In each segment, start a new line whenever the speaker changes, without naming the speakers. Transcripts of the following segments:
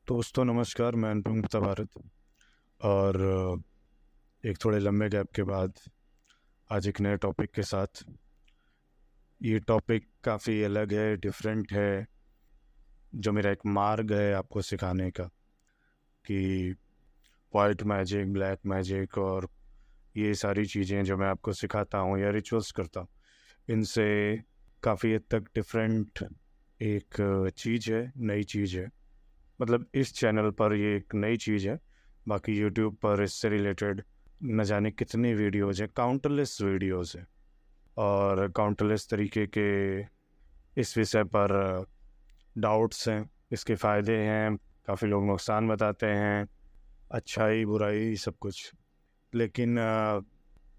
दोस्तों नमस्कार, मैं अनुपम गुप्ता भारत। और एक थोड़े लंबे गैप के बाद आज एक नए टॉपिक के साथ। ये टॉपिक काफ़ी अलग है, डिफरेंट है। जो मेरा एक मार्ग है आपको सिखाने का कि वाइट मैजिक, ब्लैक मैजिक और ये सारी चीज़ें जो मैं आपको सिखाता हूँ या रिचुअल्स करता हूँ, इनसे काफ़ी हद तक डिफरेंट एक चीज़ है, नई चीज़ है। मतलब इस चैनल पर ये एक नई चीज़ है। बाकी यूट्यूब पर इससे रिलेटेड न जाने कितने वीडियोज़ हैं, काउंटलेस वीडियोज़ हैं और काउंटलेस तरीके के इस विषय पर डाउट्स हैं। इसके फ़ायदे हैं, काफ़ी लोग नुकसान बताते हैं, अच्छाई बुराई सब कुछ। लेकिन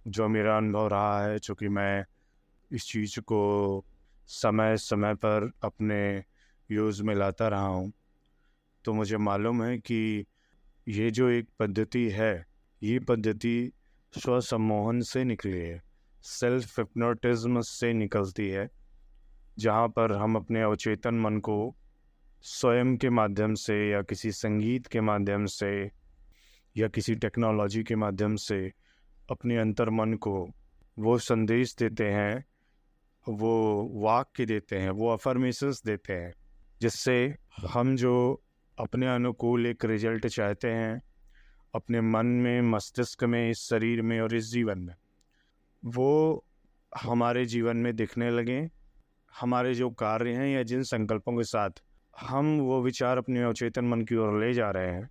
जो मेरा अनुभव रहा है, चूँकि मैं इस चीज़ को समय समय पर अपने यूज़ में लाता रहा हूँ, तो मुझे मालूम है कि ये जो एक पद्धति है, ये पद्धति स्वसम्मोहन से निकली है, सेल्फ हिप्नोटिज्म से निकलती है, जहाँ पर हम अपने अवचेतन मन को स्वयं के माध्यम से या किसी संगीत के माध्यम से या किसी टेक्नोलॉजी के माध्यम से अपने अंतर्मन को वो संदेश देते हैं, वो वाक्य देते हैं, वो अफर्मेशंस देते हैं, जिससे हम जो अपने अनुकूल एक रिजल्ट चाहते हैं अपने मन में, मस्तिष्क में, इस शरीर में और इस जीवन में, वो हमारे जीवन में दिखने लगें। हमारे जो कार्य हैं या जिन संकल्पों के साथ हम वो विचार अपने अवचेतन मन की ओर ले जा रहे हैं,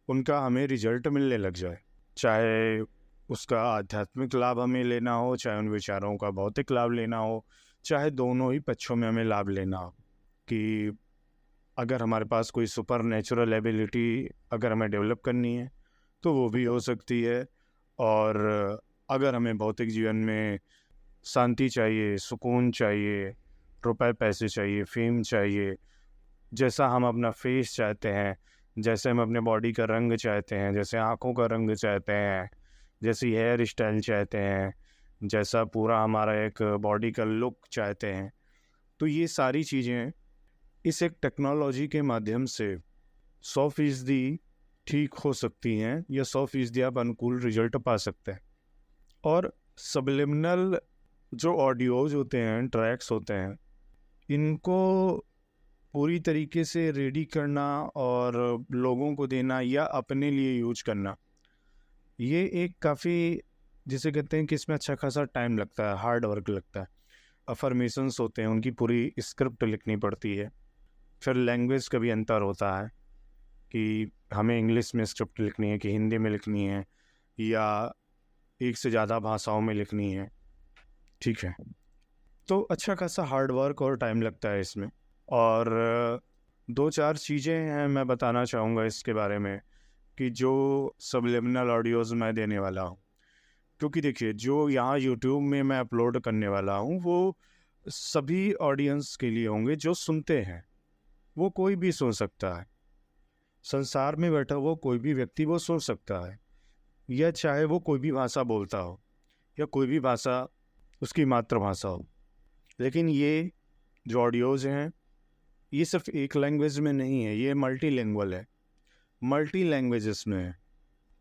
उनका हमें रिजल्ट मिलने लग जाए। चाहे उसका आध्यात्मिक लाभ हमें लेना हो, चाहे उन विचारों का भौतिक लाभ लेना हो, चाहे दोनों ही पक्षों में हमें लाभ लेना हो। कि अगर हमारे पास कोई सुपर नेचुरल एबिलिटी अगर हमें डेवलप करनी है तो वो भी हो सकती है। और अगर हमें भौतिक जीवन में शांति चाहिए, सुकून चाहिए, रुपए पैसे चाहिए, फेम चाहिए, जैसा हम अपना फेस चाहते हैं, जैसे हम अपने बॉडी का रंग चाहते हैं, जैसे आँखों का रंग चाहते हैं, जैसी हेयर स्टाइल चाहते हैं, जैसा पूरा हमारा एक बॉडी का लुक चाहते हैं, तो ये सारी चीज़ें इस एक टेक्नोलॉजी के माध्यम से 100% ठीक हो सकती हैं या 100% आप अनुकूल रिजल्ट पा सकते हैं। और सबलिमिनल जो ऑडियोज होते हैं, ट्रैक्स होते हैं, इनको पूरी तरीके से रेडी करना और लोगों को देना या अपने लिए यूज करना, ये एक काफ़ी, जिसे कहते हैं कि इसमें अच्छा खासा टाइम लगता है, हार्ड वर्क लगता है। अफर्मेशंस होते हैं, उनकी पूरी स्क्रिप्ट लिखनी पड़ती है। फिर लैंग्वेज का भी अंतर होता है कि हमें इंग्लिश में स्क्रिप्ट लिखनी है कि हिंदी में लिखनी है या एक से ज़्यादा भाषाओं में लिखनी है। ठीक है, तो अच्छा खासा हार्ड वर्क और टाइम लगता है इसमें। और दो चार चीज़ें हैं मैं बताना चाहूँगा इसके बारे में कि जो सबलिमिनल ऑडियोज़ मैं देने वाला हूँ। क्योंकि देखिए, जो यहाँ यूट्यूब में मैं अपलोड करने वाला हूँ वो सभी ऑडियंस के लिए होंगे जो सुनते हैं। वो कोई भी सुन सकता है, संसार में बैठा वो कोई भी व्यक्ति वो सुन सकता है, या चाहे वो कोई भी भाषा बोलता हो या कोई भी भाषा उसकी मातृभाषा हो। लेकिन ये जो ऑडियोज़ हैं, ये सिर्फ एक लैंग्वेज में नहीं है, ये मल्टी लैंग्वेज है, मल्टी लैंग्वेजेस में है।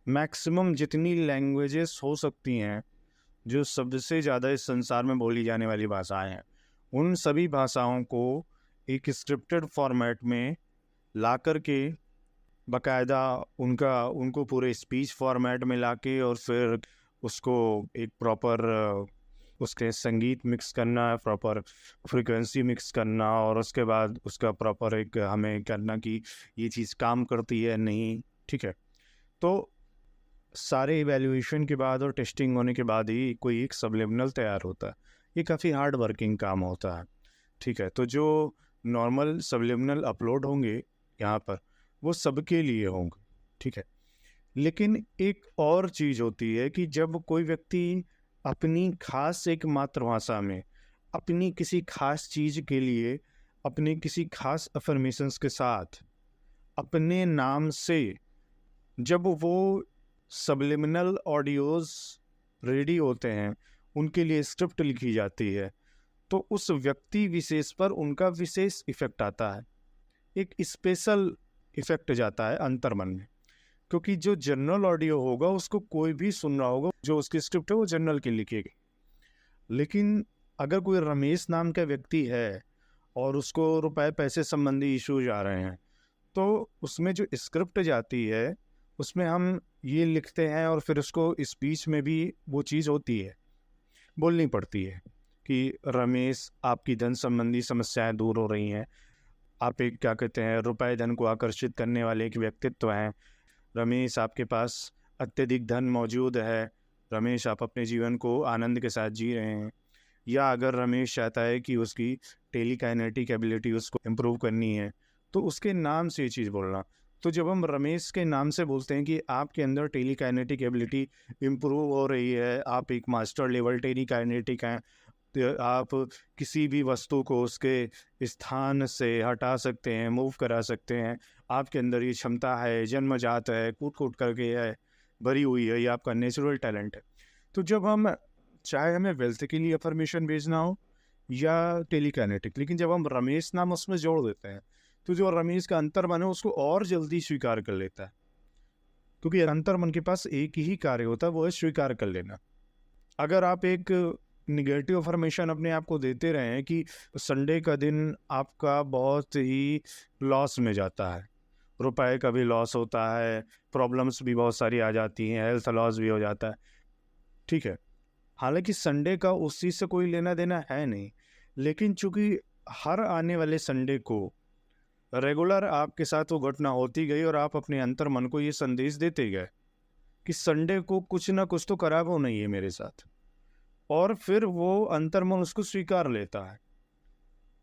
मैक्सिमम जितनी लैंग्वेजेस हो सकती हैं, जो सबसे ज़्यादा इस संसार में बोली जाने वाली भाषाएं हैं, उन सभी भाषाओं को एक स्क्रिप्टेड फॉर्मेट में ला कर के, बाकायदा उनको पूरे स्पीच फॉर्मेट में लाके और फिर उसको एक प्रॉपर उसके संगीत मिक्स करना है, प्रॉपर फ्रीक्वेंसी मिक्स करना, और उसके बाद उसका प्रॉपर एक हमें करना कि ये चीज़ काम करती है नहीं। ठीक है, तो सारे इवैल्यूएशन के बाद और टेस्टिंग होने के बाद ही कोई एक सबलिमिनल तैयार होता है। ये काफ़ी हार्ड वर्किंग काम होता है। ठीक है, तो जो नॉर्मल सबलिमिनल अपलोड होंगे यहाँ पर, वो सबके लिए होंगे। ठीक है, लेकिन एक और चीज़ होती है कि जब कोई व्यक्ति अपनी खास एक मातृभाषा में अपनी किसी खास चीज़ के लिए अपने किसी खास अफर्मेशंस के साथ अपने नाम से जब वो सबलिमिनल ऑडियोज़ रेडी होते हैं, उनके लिए स्क्रिप्ट लिखी जाती है, तो उस व्यक्ति विशेष पर उनका विशेष इफ़ेक्ट आता है। एक स्पेशल इफेक्ट जाता है अंतर्मन में, क्योंकि जो जनरल ऑडियो होगा उसको कोई भी सुन रहा होगा, जो उसकी स्क्रिप्ट है वो जनरल की लिखेगी। लेकिन अगर कोई रमेश नाम का व्यक्ति है और उसको रुपए पैसे संबंधी इश्यूज आ रहे हैं, तो उसमें जो स्क्रिप्ट जाती है उसमें हम ये लिखते हैं और फिर उसको स्पीच में भी वो चीज़ होती है, बोलनी पड़ती है कि रमेश, आपकी धन संबंधी समस्याएं दूर हो रही हैं, आप एक क्या कहते हैं रुपए धन को आकर्षित करने वाले एक व्यक्तित्व हैं, रमेश आपके पास अत्यधिक धन मौजूद है, रमेश आप अपने जीवन को आनंद के साथ जी रहे हैं। या अगर रमेश चाहता है कि उसकी टेलीकाइनेटिक एबिलिटी उसको इम्प्रूव करनी है, तो उसके नाम से ये चीज़ बोलना। तो जब हम रमेश के नाम से बोलते हैं कि आपके अंदर टेलीकाइनेटिक एबिलिटी इम्प्रूव हो रही है, आप एक मास्टर लेवल टेलीकाइनेटिक हैं, तो आप किसी भी वस्तु को उसके स्थान से हटा सकते हैं, मूव करा सकते हैं, आपके अंदर ये क्षमता है, जन्मजात है, कूट कूट करके है भरी हुई है, ये आपका नेचुरल टैलेंट है। तो जब हम, चाहे हमें वेल्थ के लिए अफर्मेशन भेजना हो या टेलीकाइनेटिक, लेकिन जब हम रमेश नाम उसमें जोड़ देते हैं तो जो रमेश का अंतर्मन है उसको और जल्दी स्वीकार कर लेता है, क्योंकि अंतर्मन के पास एक ही कार्य होता है, वो है स्वीकार कर लेना। अगर आप एक निगेटिव अफर्मेशन अपने आप को देते रहें कि संडे का दिन आपका बहुत ही लॉस में जाता है, रुपए का भी लॉस होता है, प्रॉब्लम्स भी बहुत सारी आ जाती हैं, हेल्थ लॉस भी हो जाता है, ठीक है, हालांकि संडे का उस चीज़ से कोई लेना देना है नहीं, लेकिन चूंकि हर आने वाले संडे को रेगुलर आपके साथ वो घटना होती गई और आप अपने अंतर्मन को ये संदेश देते गए कि संडे को कुछ ना कुछ तो खराब हो नहीं है मेरे साथ, और फिर वो अंतर्मन उसको स्वीकार लेता है।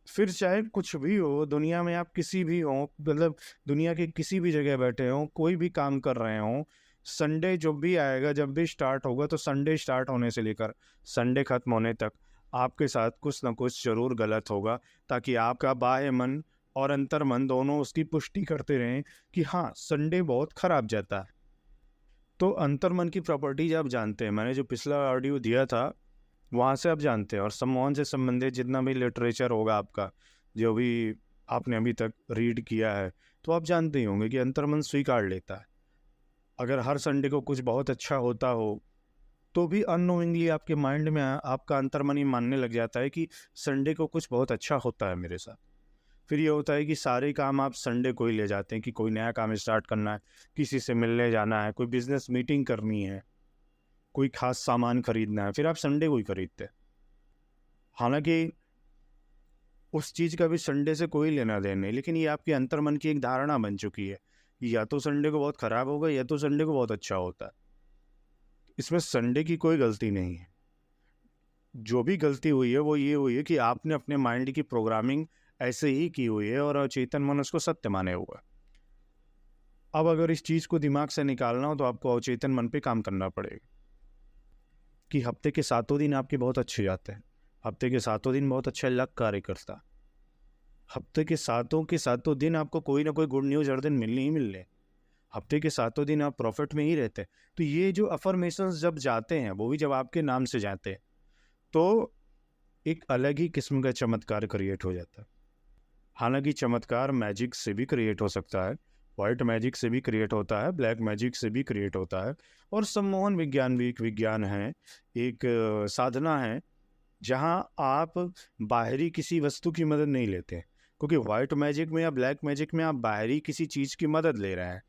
फिर चाहे कुछ भी हो दुनिया में, आप किसी भी हो, मतलब दुनिया के किसी भी जगह बैठे हो, कोई भी काम कर रहे हो, संडे जब भी आएगा, जब भी स्टार्ट होगा, तो संडे स्टार्ट होने से लेकर संडे खत्म होने तक आपके साथ कुछ ना कुछ जरूर गलत होगा, ताकि आपका बाह्य मन और अंतर्मन दोनों उसकी पुष्टि करते रहें कि हाँ संडे बहुत खराब जाता है। तो अंतर्मन की प्रॉपर्टीज आप जानते हैं, मैंने जो पिछला ऑडियो दिया था वहाँ से आप जानते हैं, और सम्मोहन से संबंधित जितना भी लिटरेचर होगा आपका, जो भी आपने अभी तक रीड किया है, तो आप जानते ही होंगे कि अंतर्मन स्वीकार लेता है। अगर हर संडे को कुछ बहुत अच्छा होता हो तो भी अननोइंगली आपके माइंड में आपका अंतर्मन ही मानने लग जाता है कि संडे को कुछ बहुत अच्छा होता है मेरे साथ। फिर ये होता है कि सारे काम आप संडे को ही ले जाते हैं, कि कोई नया काम स्टार्ट करना है, किसी से मिलने जाना है, कोई बिजनेस मीटिंग करनी है, कोई खास सामान खरीदना है, फिर आप संडे को ही खरीदते हैं। हालांकि उस चीज़ का भी संडे से कोई लेना देना नहीं, लेकिन ये आपके अंतर्मन की एक धारणा बन चुकी है, या तो संडे को बहुत ख़राब होगा या तो संडे को बहुत अच्छा होता है। इसमें संडे की कोई गलती नहीं है। जो भी गलती हुई है वो ये हुई है कि आपने अपने माइंड की प्रोग्रामिंग ऐसे ही की हुई है और अचेतन मन उसको सत्य माने हुआ है। अब अगर इस चीज़ को दिमाग से निकालना हो तो आपको अचेतन मन पे काम करना पड़ेगा कि हफ्ते के 7 दिन आपके बहुत अच्छे जाते हैं, हफ्ते के 7 दिन बहुत अच्छा लक कार्य करता है, हफ्ते के 7 दिन आपको कोई ना कोई गुड न्यूज़ हर दिन मिलनी ही मिलने, हफ्ते के 7 दिन आप प्रॉफिट में ही रहते हैं। तो ये जो अफर्मेशंस जब जाते हैं, वो भी जब आपके नाम से जाते हैं, तो एक अलग ही किस्म का चमत्कार क्रिएट हो जाता है। हालांकि चमत्कार मैजिक से भी क्रिएट हो सकता है, वाइट मैजिक से भी क्रिएट होता है, ब्लैक मैजिक से भी क्रिएट होता है, और सम्मोहन विज्ञान भी एक विज्ञान है, एक साधना है, जहां आप बाहरी किसी वस्तु की मदद नहीं लेते, क्योंकि वाइट मैजिक में या ब्लैक मैजिक में आप बाहरी किसी चीज़ की मदद ले रहे हैं,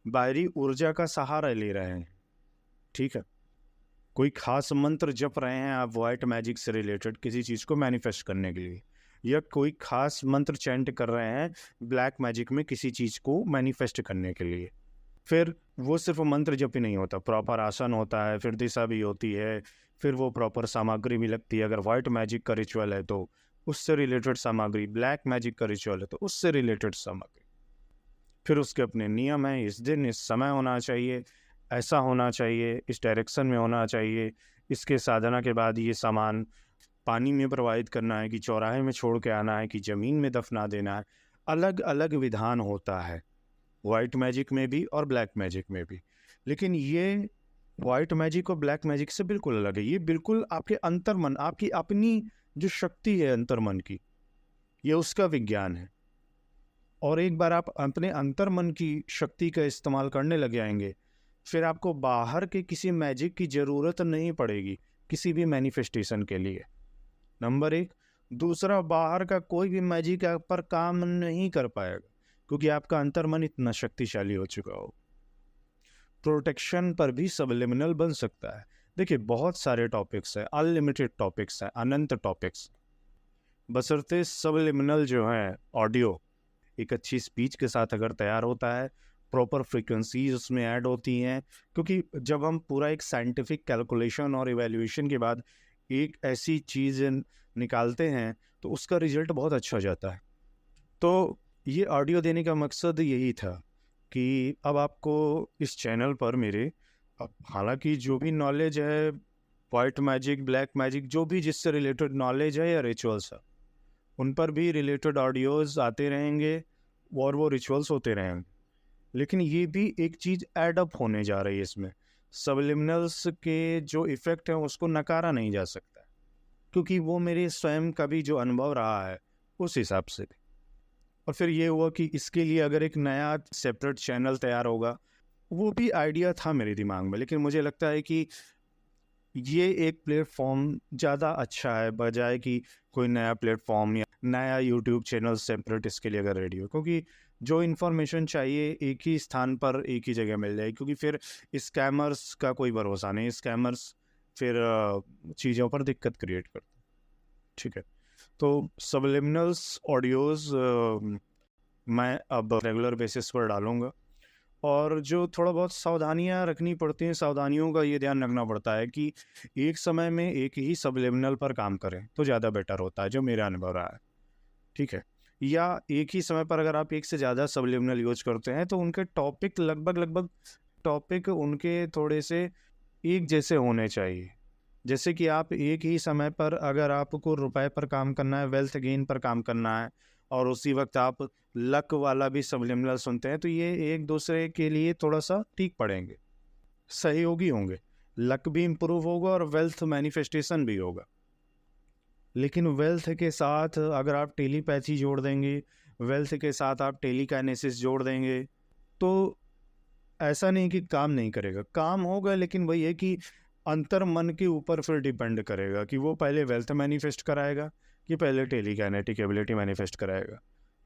बाहरी ऊर्जा का सहारा ले रहे हैं, ठीक है, कोई खास मंत्र जप रहे हैं आप वाइट मैजिक से रिलेटेड किसी चीज़ को मैनिफेस्ट करने के लिए, या कोई खास मंत्र चैंट कर रहे हैं ब्लैक मैजिक में किसी चीज़ को मैनिफेस्ट करने के लिए। फिर वो सिर्फ मंत्र जप ही नहीं होता, प्रॉपर आसन होता है, फिर दिशा भी होती है, फिर वो प्रॉपर सामग्री भी लगती है। अगर वाइट मैजिक का रिचुअल है तो उससे रिलेटेड सामग्री, ब्लैक मैजिक का रिचुअल है तो उससे रिलेटेड सामग्री, फिर उसके अपने नियम हैं, इस दिन इस समय होना चाहिए, ऐसा होना चाहिए, इस डायरेक्शन में होना चाहिए, इसके साधना के बाद ये सामान पानी में प्रवाहित करना है, कि चौराहे में छोड़ के आना है, कि ज़मीन में दफना देना है। अलग अलग विधान होता है वाइट मैजिक में भी और ब्लैक मैजिक में भी, लेकिन ये वाइट मैजिक और ब्लैक मैजिक से बिल्कुल अलग है। ये बिल्कुल आपके अंतर्मन, आपकी अपनी जो शक्ति है अंतर्मन की, ये उसका विज्ञान है। और एक बार आप अपने अंतर्मन की शक्ति का इस्तेमाल करने लग जाएंगे, फिर आपको बाहर के किसी मैजिक की ज़रूरत नहीं पड़ेगी किसी भी मैनिफेस्टेशन के लिए। नंबर एक। दूसरा, बाहर का कोई भी मैजिक आप पर काम नहीं कर पाएगा क्योंकि आपका अंतर्मन इतना शक्तिशाली हो चुका हो। प्रोटेक्शन पर भी सबलिमिनल बन सकता है। देखिए, बहुत सारे टॉपिक्स हैं, अनलिमिटेड टॉपिक्स हैं, अनंत टॉपिक्स, बशर्ते सबलिमिनल जो है ऑडियो एक अच्छी स्पीच के साथ अगर तैयार होता है, प्रॉपर फ्रीक्वेंसीज उसमें ऐड होती हैं, क्योंकि जब हम पूरा एक साइंटिफिक कैलकुलेशन और इवैल्यूएशन के बाद एक ऐसी चीज़ निकालते हैं तो उसका रिजल्ट बहुत अच्छा हो जाता है। तो ये ऑडियो देने का मकसद यही था कि अब आपको इस चैनल पर मेरे, हालांकि जो भी नॉलेज है, वाइट मैजिक, ब्लैक मैजिक, जो भी जिससे रिलेटेड नॉलेज है या रिचुअल्स है, उन पर भी रिलेटेड ऑडियोज़ आते रहेंगे और वो रिचुअल्स होते रहेंगे। लेकिन ये भी एक चीज़ ऐड अप होने जा रही है इसमें। सबलिमिनल्स के जो इफ़ेक्ट हैं उसको नकारा नहीं जा सकता, क्योंकि वो मेरे स्वयं का भी जो अनुभव रहा है उस हिसाब से। और फिर ये हुआ कि इसके लिए अगर एक नया सेपरेट चैनल तैयार होगा, वो भी आइडिया था मेरे दिमाग में, लेकिन मुझे लगता है कि ये एक प्लेटफॉर्म ज़्यादा अच्छा है बजाय कि कोई नया प्लेटफॉर्म या नया यूट्यूब चैनल सेपरेट इसके लिए अगर रेडी हो, क्योंकि जो इन्फॉर्मेशन चाहिए एक ही स्थान पर एक ही जगह मिल जाए, क्योंकि फिर स्कैमर्स का कोई भरोसा नहीं, स्कैमर्स फिर चीज़ों पर दिक्कत क्रिएट करते हैं। ठीक है, तो सबलिमिनल्स ऑडियोज़ मैं अब रेगुलर बेसिस पर डालूँगा, और जो थोड़ा बहुत सावधानियां रखनी पड़ती हैं, सावधानियों का ये ध्यान रखना पड़ता है कि एक समय में एक ही सबलिमिनल पर काम करें तो ज़्यादा बेटर होता है, जो मेरा अनुभव रहा है। ठीक है, या एक ही समय पर अगर आप एक से ज़्यादा सबलिमिनल यूज करते हैं तो उनके टॉपिक लगभग टॉपिक उनके थोड़े से एक जैसे होने चाहिए। जैसे कि आप एक ही समय पर अगर आपको रुपए पर काम करना है, वेल्थ गेन पर काम करना है, और उसी वक्त आप लक वाला भी सबलिमिनल सुनते हैं, तो ये एक दूसरे के लिए थोड़ा सा ठीक पड़ेंगे, सहयोगी होंगे। लक भी इम्प्रूव होगा और वेल्थ मैनिफेस्टेशन भी होगा। लेकिन वेल्थ के साथ अगर आप टेलीपैथी जोड़ देंगे, वेल्थ के साथ आप टेलीकाइनेसिस जोड़ देंगे, तो ऐसा नहीं कि काम नहीं करेगा, काम होगा, लेकिन वही है कि अंतर मन के ऊपर फिर डिपेंड करेगा कि वो पहले वेल्थ मैनिफेस्ट कराएगा कि पहले टेलीकाइनेटिक एबिलिटी मैनिफेस्ट कराएगा।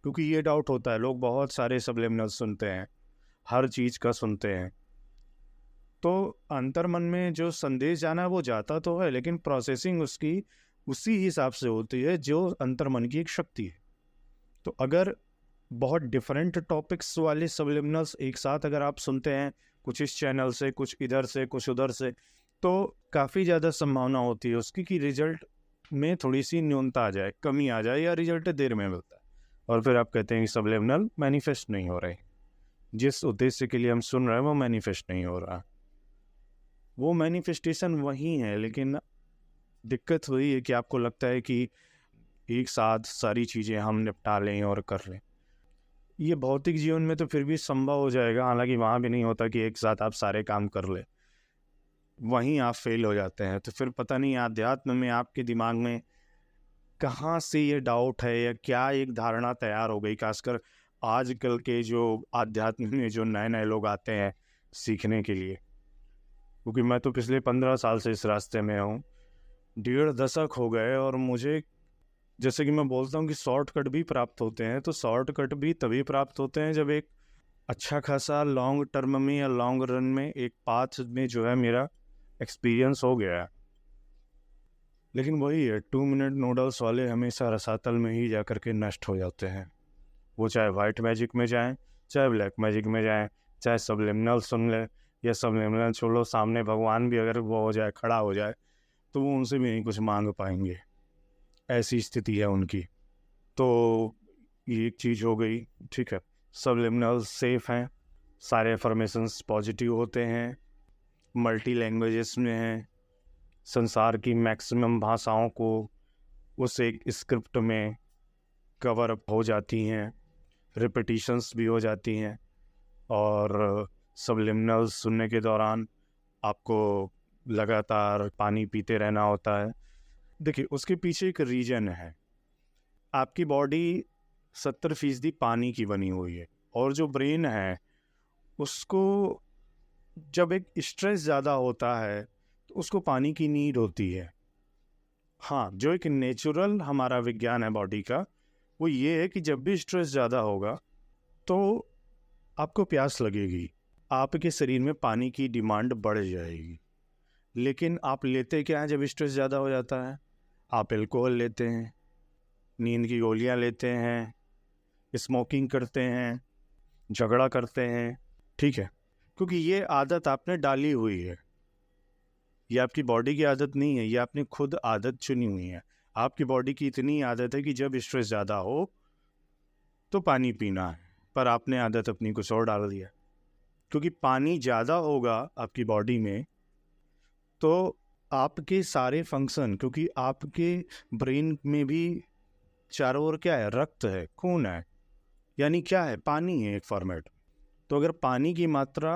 क्योंकि ये डाउट होता है, लोग बहुत सारे सबलिमिनल सुनते हैं, हर चीज़ का सुनते हैं, तो अंतर मन में जो संदेश जाना है वो जाता तो है, लेकिन प्रोसेसिंग उसकी उसी हिसाब से होती है जो अंतर मन की एक शक्ति है। तो अगर बहुत डिफरेंट टॉपिक्स वाले सबलिमिनल्स एक साथ अगर आप सुनते हैं, कुछ इस चैनल से, कुछ इधर से, कुछ उधर से, तो काफ़ी ज़्यादा संभावना होती है उसकी कि रिजल्ट में थोड़ी सी न्यूनता आ जाए, कमी आ जाए, या रिजल्ट देर में मिलता है, और फिर आप कहते हैं कि सबलिमिनल मैनिफेस्ट नहीं हो रहे, जिस उद्देश्य के लिए हम सुन रहे हैं वो मैनिफेस्ट नहीं हो रहा। वो मैनिफेस्टेशन वही है, लेकिन दिक्कत वही है कि आपको लगता है कि एक साथ सारी चीज़ें हम निपटा लें और कर लें। ये भौतिक जीवन में तो फिर भी संभव हो जाएगा, हालांकि वहाँ भी नहीं होता कि एक साथ आप सारे काम कर ले, वहीं आप फेल हो जाते हैं। तो फिर पता नहीं आध्यात्म में आपके दिमाग में कहाँ से ये डाउट है या क्या एक धारणा तैयार हो गई, खासकर आजकल के जो आध्यात्म में जो नए नए लोग आते हैं सीखने के लिए, क्योंकि मैं तो पिछले 15 साल से इस रास्ते में हूँ, 1.5 दशक हो गए, और मुझे, जैसे कि मैं बोलता हूँ कि शॉर्टकट भी प्राप्त होते हैं, तो शॉर्टकट भी तभी प्राप्त होते हैं जब एक अच्छा खासा लॉन्ग टर्म में या लॉन्ग रन में एक पाथ में जो है मेरा एक्सपीरियंस हो गया है। लेकिन वही है, 2 मिनट नूडल्स वाले हमेशा रसातल में ही जा कर के नष्ट हो जाते हैं। वो चाहे वाइट मैजिक में जाएं, चाहे ब्लैक मैजिक में जाएं, चाहे सबलिमिनल सुन ले या सबलिमिनल छोड़ो, सामने भगवान भी अगर वो हो जाए, खड़ा हो जाए, तो वो उनसे भी नहीं कुछ मांग पाएंगे, ऐसी स्थिति है उनकी। तो ये एक चीज़ हो गई। ठीक है, सबलिमिनल सेफ हैं, सारे अफर्मेशंस पॉजिटिव होते हैं, मल्टी लैंग्वेजेस में हैं, संसार की मैक्सिमम भाषाओं को उस एक स्क्रिप्ट में कवर अप हो जाती हैं, रिपीटिशंस भी हो जाती हैं, और सबलिमिनल सुनने के दौरान आपको लगातार पानी पीते रहना होता है। देखिए, उसके पीछे एक रीजन है, आपकी बॉडी 70% पानी की बनी हुई है, और जो ब्रेन है उसको जब एक स्ट्रेस ज़्यादा होता है तो उसको पानी की नीड होती है। हाँ, जो एक नेचुरल हमारा विज्ञान है बॉडी का, वो ये है कि जब भी स्ट्रेस ज़्यादा होगा तो आपको प्यास लगेगी, आपके शरीर में पानी की डिमांड बढ़ जाएगी। लेकिन आप लेते क्या हैं जब स्ट्रेस ज़्यादा हो जाता है? आप अल्कोहल लेते हैं, नींद की गोलियां लेते हैं, स्मोकिंग करते हैं, झगड़ा करते हैं, ठीक है? क्योंकि ये आदत आपने डाली हुई है, ये आपकी बॉडी की आदत नहीं है, ये आपने खुद आदत चुनी हुई है। आपकी बॉडी की इतनी आदत है कि जब स्ट्रेस ज़्यादा हो तो पानी पीना है, पर आपने आदत अपनी कुछ और डाल दिया। क्योंकि पानी ज़्यादा होगा आपकी बॉडी में तो आपके सारे फंक्शन, क्योंकि आपके ब्रेन में भी चारों ओर क्या है? रक्त है, खून है, यानी क्या है? पानी है एक फॉर्मेट। तो अगर पानी की मात्रा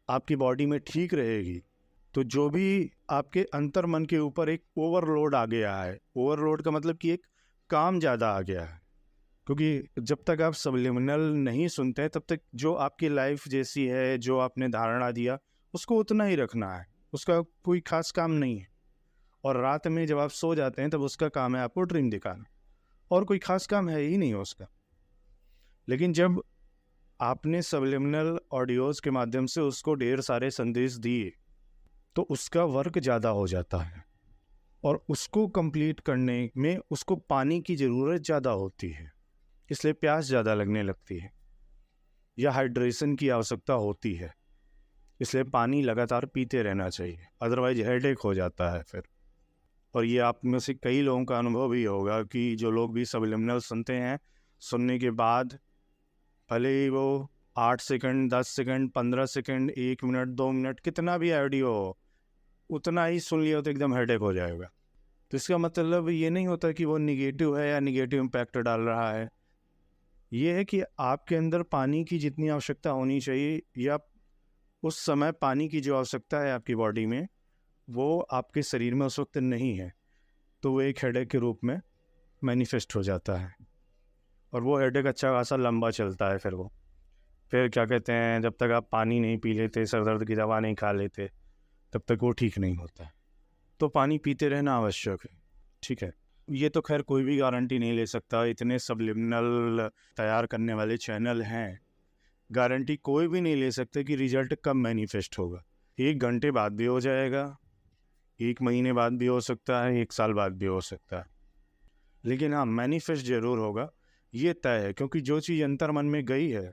आपकी बॉडी में ठीक रहेगी तो जो भी आपके अंतर मन के ऊपर एक ओवरलोड आ गया है, ओवरलोड का मतलब कि एक काम ज़्यादा आ गया है, क्योंकि जब तक आप सबलिमिनल नहीं सुनते तब तक जो आपकी लाइफ जैसी है, जो आपने धारणा दिया उसको उतना ही रखना है, उसका कोई खास काम नहीं है। और रात में जब आप सो जाते हैं तब उसका काम है आपको ड्रीम दिखाना, और कोई खास काम है ही नहीं उसका। लेकिन जब आपने सबलिमिनल ऑडियोज के माध्यम से उसको ढेर सारे संदेश दिए तो उसका वर्क ज़्यादा हो जाता है, और उसको कंप्लीट करने में उसको पानी की ज़रूरत ज़्यादा होती है, इसलिए प्यास ज़्यादा लगने लगती है या हाइड्रेशन की आवश्यकता होती है, इसलिए पानी लगातार पीते रहना चाहिए, अदरवाइज हेडेक हो जाता है फिर। और ये आप में से कई लोगों का अनुभव भी होगा कि जो लोग भी सबलिमिनल सुनते हैं, सुनने के बाद भले ही वो 8 second, 10 second, 15 second, 1 minute, 2 minute, कितना भी ऑडियो हो उतना ही सुन लिया तो एकदम हेडेक हो जाएगा। तो इसका मतलब ये नहीं होता कि वो निगेटिव है या निगेटिव इम्पैक्ट डाल रहा है, ये है कि आपके अंदर पानी की जितनी आवश्यकता होनी चाहिए या उस समय पानी की जो आवश्यकता है आपकी बॉडी में वो आपके शरीर में उस वक्त नहीं है, तो वो एक हेडेक के रूप में मैनिफेस्ट हो जाता है। और वो हेडेक अच्छा खासा लंबा चलता है। फिर क्या कहते हैं, जब तक आप पानी नहीं पी लेते, सर दर्द की दवा नहीं खा लेते, तब तक वो ठीक नहीं होता। तो पानी पीते रहना आवश्यक है, ठीक है। ये तो खैर कोई भी गारंटी नहीं ले सकता, इतने सबलिमिनल तैयार करने वाले चैनल हैं, गारंटी कोई भी नहीं ले सकते कि रिजल्ट कब मैनिफेस्ट होगा। 1 घंटे बाद भी हो जाएगा, 1 महीने बाद भी हो सकता है, 1 साल बाद भी हो सकता है, लेकिन हाँ मैनिफेस्ट जरूर होगा, ये तय है। क्योंकि जो चीज़ अंतर मन में गई है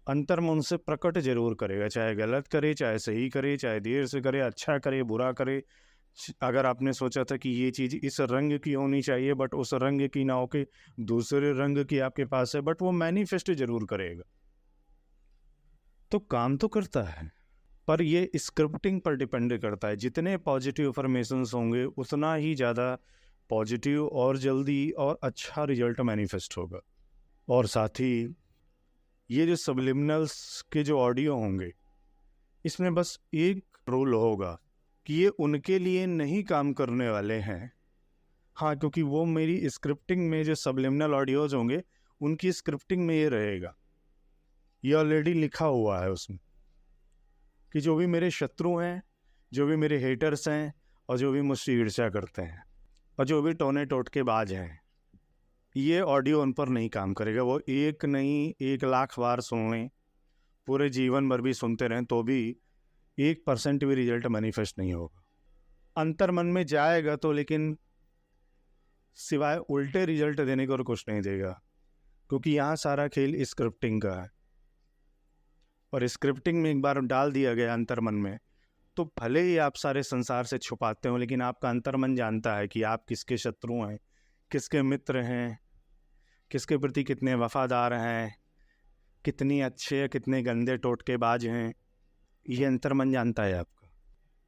अंतर मन से प्रकट जरूर करेगा, चाहे गलत करे, चाहे सही करे, चाहे देर से करे, अच्छा करे, बुरा करे। अगर आपने सोचा था कि ये चीज़ इस रंग की होनी चाहिए बट उस रंग की ना होके दूसरे रंग की आपके पास है, बट वो मैनिफेस्ट जरूर करेगा। तो काम तो करता है, पर ये स्क्रिप्टिंग पर डिपेंड करता है। जितने पॉजिटिव अफर्मेशंस होंगे उतना ही ज़्यादा पॉजिटिव और जल्दी और अच्छा रिजल्ट मैनिफेस्ट होगा। और साथ ही ये जो सबलिमिनल्स के जो ऑडियो होंगे, इसमें बस एक रूल होगा कि ये उनके लिए नहीं काम करने वाले हैं। हाँ, क्योंकि वो मेरी स्क्रिप्टिंग में जो सबलिमिनल ऑडियोज होंगे उनकी स्क्रिप्टिंग में ये रहेगा, ये ऑलरेडी लिखा हुआ है उसमें कि जो भी मेरे शत्रु हैं, जो भी मेरे हेटर्स हैं, और जो भी मुझसे ईर्ष्या करते हैं, और जो भी टोने टोटकेबाज हैं, ये ऑडियो उन पर नहीं काम करेगा। वो एक नहीं 1 लाख बार सुन लें, पूरे जीवन भर भी सुनते रहें, तो भी 1% भी रिजल्ट मैनिफेस्ट नहीं होगा। अंतर मन में जाएगा तो, लेकिन सिवाय उल्टे रिजल्ट देने को और कुछ नहीं देगा, क्योंकि यहाँ सारा खेल स्क्रिप्टिंग का है। और स्क्रिप्टिंग में एक बार डाल दिया गया अंतर मन में, तो भले ही आप सारे संसार से छुपाते हो, लेकिन आपका अंतर मन जानता है कि आप किसके शत्रु हैं, किसके मित्र हैं, किसके प्रति कितने वफादार हैं, कितनी अच्छे कितने गंदे टोटकेबाज हैं। ये अंतर्मन जानता है आपका।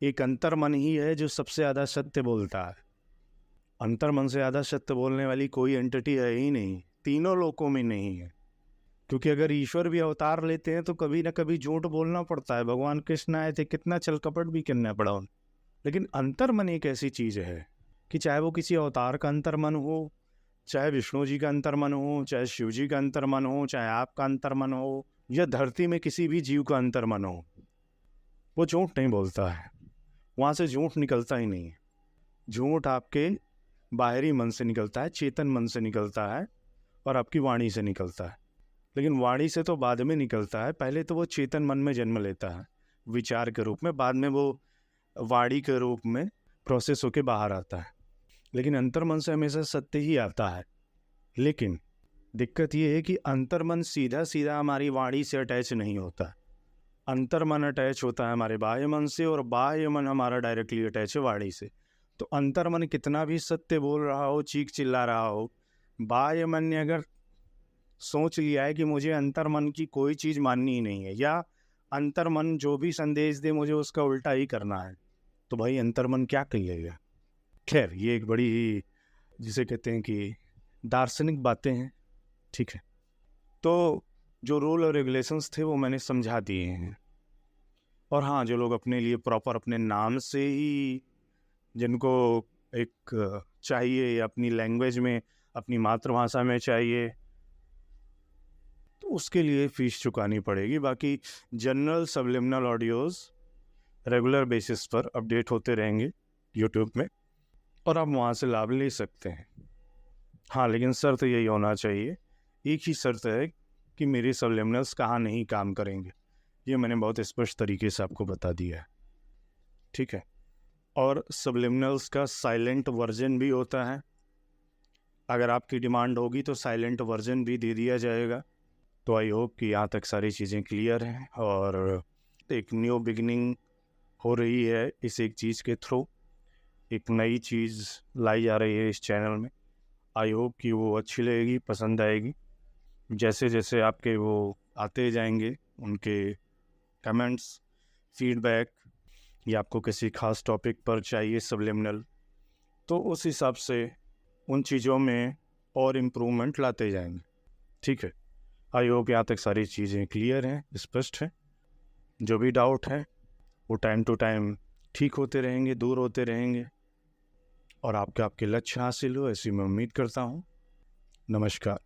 एक अंतर्मन ही है जो सबसे ज़्यादा सत्य बोलता है। अंतर्मन से ज़्यादा सत्य बोलने वाली कोई एंटिटी है ही नहीं, तीनों लोकों में नहीं है। क्योंकि अगर ईश्वर भी अवतार लेते हैं तो कभी ना कभी झूठ बोलना पड़ता है। भगवान कृष्ण आए थे, कितना छल कपट भी करना पड़ा उन्हें। लेकिन अंतर्मन एक ऐसी चीज़ है कि चाहे वो किसी अवतार का अंतर्मन हो, चाहे विष्णु जी का अंतर्मन हो, चाहे शिव जी का अंतर्मन हो, चाहे आपका अंतर्मन हो, या धरती में किसी भी जीव का अंतर्मन हो, वो झूठ नहीं बोलता है। वहाँ से झूठ निकलता ही नहीं है। झूठ आपके बाहरी मन से निकलता है, चेतन मन से निकलता है और आपकी वाणी से निकलता है। लेकिन वाणी से तो बाद में निकलता है, पहले तो वो चेतन मन में जन्म लेता है विचार के रूप में, बाद में वो वाणी के रूप में प्रोसेस होके बाहर आता है। लेकिन अंतर्मन से हमेशा सत्य ही आता है। लेकिन दिक्कत ये है कि अंतर्मन सीधा सीधा हमारी वाणी से अटैच नहीं होता। अंतर्मन अटैच होता है हमारे बाह्य मन से, और बाह्य मन हमारा डायरेक्टली अटैच है वाणी से। तो अंतर्मन कितना भी सत्य बोल रहा हो, चीख चिल्ला रहा हो, बाह्य मन ने अगर सोच लिया है कि मुझे अंतर्मन की कोई चीज़ माननी ही नहीं है, या अंतर्मन जो भी संदेश दे मुझे उसका उल्टा ही करना है, तो भाई अंतर्मन क्या कर लेगा। खैर, ये एक बड़ी ही, जिसे कहते हैं कि दार्शनिक बातें हैं। ठीक है, तो जो रूल और रेगुलेशंस थे वो मैंने समझा दिए हैं। और हाँ, जो लोग अपने लिए प्रॉपर अपने नाम से ही, जिनको एक चाहिए या अपनी लैंग्वेज में, अपनी मातृभाषा में चाहिए, तो उसके लिए फ़ीस चुकानी पड़ेगी। बाकी general subliminal audios regular basis पर अपडेट होते रहेंगे यूट्यूब में, और आप वहाँ से लाभ ले सकते हैं। हाँ, लेकिन शर्त यही होना चाहिए, एक ही शर्त है कि मेरे सबलिमिनल्स कहाँ नहीं काम करेंगे। ये मैंने बहुत स्पष्ट तरीके से आपको बता दिया है। ठीक है, और सबलिमिनल्स का साइलेंट वर्जन भी होता है। अगर आपकी डिमांड होगी तो साइलेंट वर्जन भी दे दिया जाएगा। तो आई होप कि यहाँ तक सारी चीज़ें क्लियर हैं, और एक न्यू बिगिनिंग हो रही है इस एक चीज़ के थ्रू। एक नई चीज़ लाई जा रही है इस चैनल में। आई होप कि वो अच्छी लगेगी, पसंद आएगी। जैसे जैसे आपके वो आते जाएंगे उनके कमेंट्स, फीडबैक, या आपको किसी खास टॉपिक पर चाहिए सबलिमिनल, तो उस हिसाब से उन चीज़ों में और इम्प्रूवमेंट लाते जाएंगे। ठीक है, आई होप यहाँ तक सारी चीज़ें क्लियर हैं, स्पष्ट हैं। जो भी डाउट है वो टाइम टू टाइम ठीक होते रहेंगे, दूर होते रहेंगे, और आपके लक्ष्य हासिल हो, ऐसी मैं उम्मीद करता हूँ। नमस्कार।